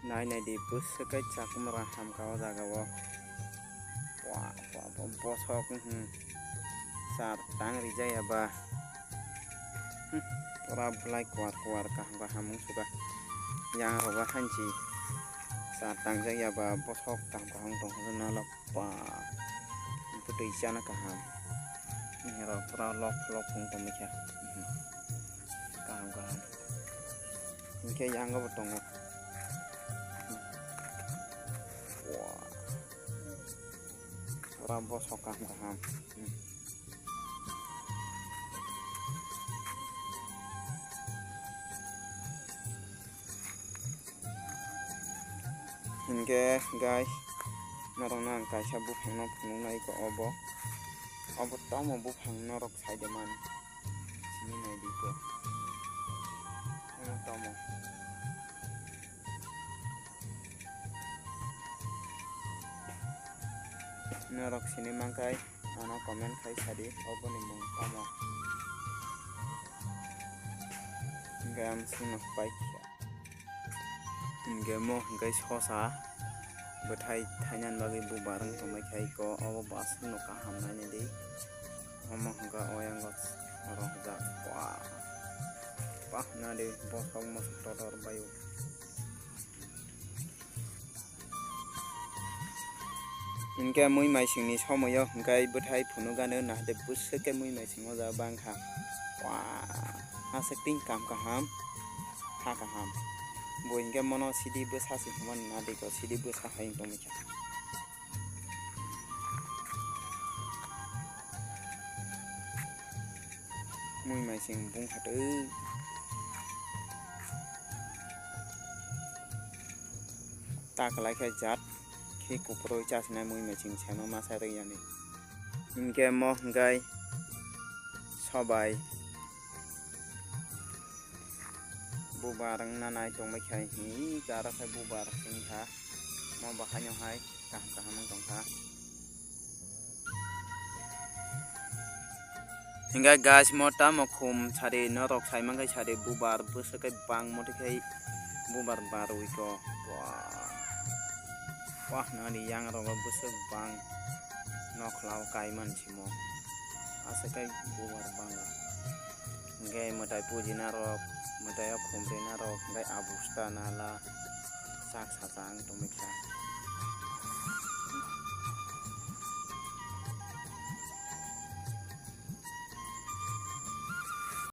Nai nai di bus sekai cak meraham kau jaga wo. Wah, bosok sar tang rijai aba. Pura belai kuar kah hamung suka. Yang roga hanci. Sar tang jai aba bosok kah hamung tong na lok pa. Putih sana kaham. Ini ro pura lok pung tong mikha. Kaham. Ini yang ga botong. Orang bosok kaham. Hingga guys, narong kai sabu phangno phunungai ko obo tomo bu phangno rok saideman sini nai di ko tomo narok sini mangkai ana comment khai sadi obo ni mung tomo gam sino pai hingga mo guys hosa betai thanyan bagi bu bareng tomai khai ko obo bas no kaham nai di omo hingga oyang got oro ja wah na de bosong mas totor bayu hingga mui mai singni somoyo hingga betai phunugano na de buseke mui mai singo ja bangkha wah hasekting kam kaham ha kaham Boingga mono sidi besar sih man nadi ko sidi besar haing to mecha mui mai sing bung hatu ta kalai khai jat khi kupro chas na mui mai sing chano ma sa ri yani inge mo ngai sabai bubarang nanai tong mai khai hi cara khai bubar sing ha mo bahanyo hai kaham tong ha hingga guys mota mo khum chade norok sai mangai chade bubar busakai bang moti khai bubar baru iko wah nani yang ro busak bang noklau kai man chimo asakai bubar bang ngai motai puji narok Madaya kumre narok ngai abusta nala sak satang tomiksa